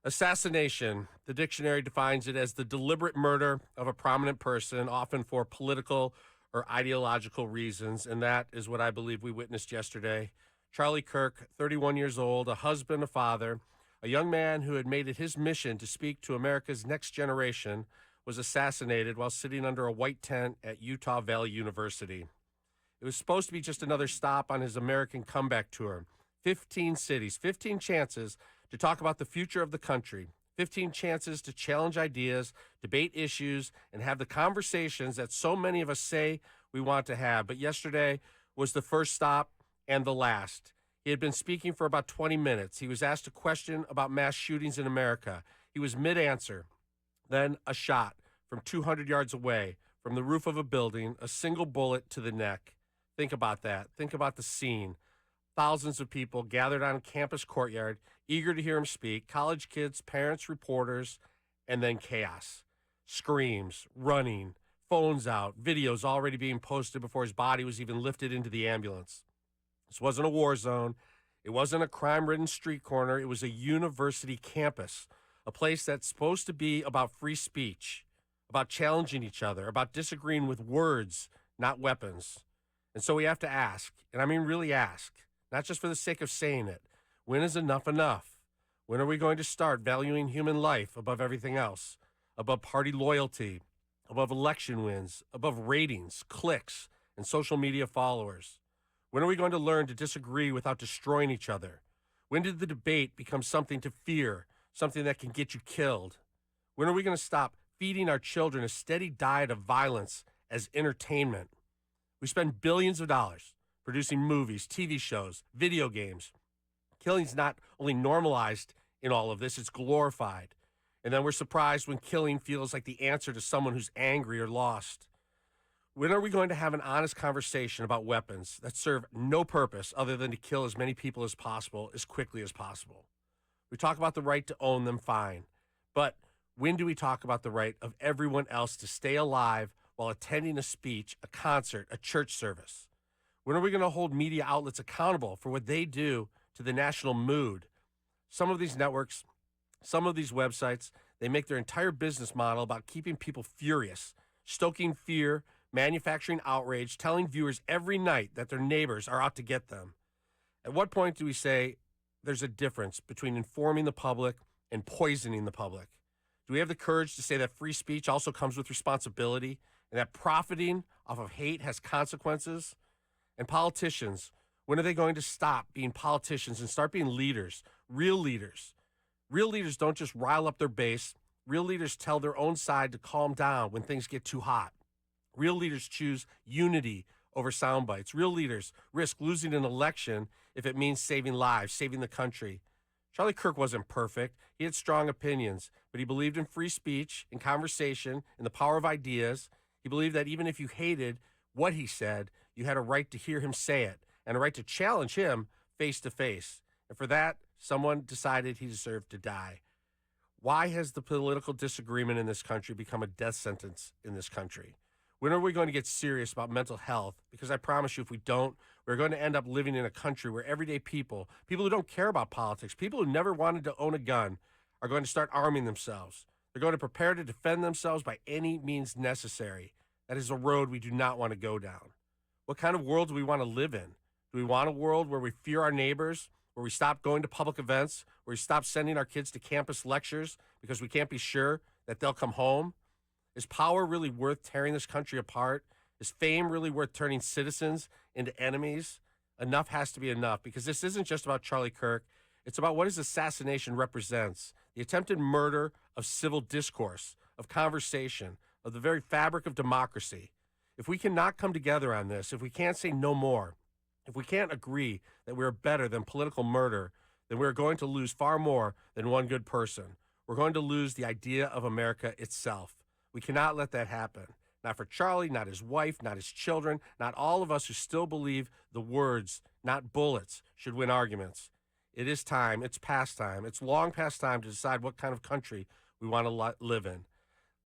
Assassination. The dictionary defines it as the deliberate murder of a prominent person, often for political or ideological reasons. And that is what I believe we witnessed yesterday. Charlie Kirk, 31 years old, a husband, a father, a young man who had made it his mission to speak to America's next generation, was assassinated while sitting under a white tent at Utah Valley University. It was supposed to be just another stop on his American comeback tour. 15 cities, 15 chances to talk about the future of the country, 15 chances to challenge ideas, debate issues, and have the conversations that so many of us say we want to have. But yesterday was the first stop and the last. He had been speaking for about 20 minutes. He was asked a question about mass shootings in America. He was mid-answer. Then a shot from 200 yards away from the roof of a building, a single bullet to the neck. Think about that. Think about the scene. Thousands of people gathered on a campus courtyard, eager to hear him speak. College kids, parents, reporters, and then chaos. Screams, running, phones out, videos already being posted before his body was even lifted into the ambulance. This wasn't a war zone. It wasn't a crime-ridden street corner. It was a university campus, a place that's supposed to be about free speech, about challenging each other, about disagreeing with words, not weapons. And so we have to ask, and I mean really ask, not just for the sake of saying it, when is enough enough? When are we going to start valuing human life above everything else, above party loyalty, above election wins, above ratings, clicks, and social media followers? When are we going to learn to disagree without destroying each other? When did the debate become something to fear, something that can get you killed? When are we going to stop feeding our children a steady diet of violence as entertainment? We spend billions of dollars producing movies, TV shows, video games. Killing's not only normalized in all of this, it's glorified. And then we're surprised when killing feels like the answer to someone who's angry or lost. When are we going to have an honest conversation about weapons that serve no purpose other than to kill as many people as possible, as quickly as possible? We talk about the right to own them, fine. But when do we talk about the right of everyone else to stay alive while attending a speech, a concert, a church service? When are we going to hold media outlets accountable for what they do to the national mood? Some of these networks, some of these websites, they make their entire business model about keeping people furious, stoking fear, manufacturing outrage, telling viewers every night that their neighbors are out to get them. At what point do we say there's a difference between informing the public and poisoning the public? Do we have the courage to say that free speech also comes with responsibility and that profiting off of hate has consequences? And politicians, when are they going to stop being politicians and start being leaders, real leaders? Real leaders don't just rile up their base. Real leaders tell their own side to calm down when things get too hot. Real leaders choose unity over sound bites. Real leaders risk losing an election if it means saving lives, saving the country. Charlie Kirk wasn't perfect. He had strong opinions, but he believed in free speech, in conversation, in the power of ideas. He believed that even if you hated what he said, you had a right to hear him say it and a right to challenge him face to face. And for that, someone decided he deserved to die. Why has the political disagreement in this country become a death sentence in this country? When are we going to get serious about mental health? Because I promise you, if we don't, we're going to end up living in a country where everyday people who don't care about politics, people who never wanted to own a gun, are going to start arming themselves. They're going to prepare to defend themselves by any means necessary. That is a road we do not want to go down. What kind of world do we want to live in? Do we want a world where we fear our neighbors, where we stop going to public events, where we stop sending our kids to campus lectures because we can't be sure that they'll come home? Is power really worth tearing this country apart? Is fame really worth turning citizens into enemies? Enough has to be enough, because this isn't just about Charlie Kirk. It's about what his assassination represents, the attempted murder of civil discourse, of conversation, of the very fabric of democracy. If we cannot come together on this, if we can't say no more, if we can't agree that we're better than political murder, then we're going to lose far more than one good person. We're going to lose the idea of America itself. We cannot let that happen. Not for Charlie, not his wife, not his children, not all of us who still believe the words, not bullets, should win arguments. It is time. It's past time. It's long past time to decide what kind of country we want to live in.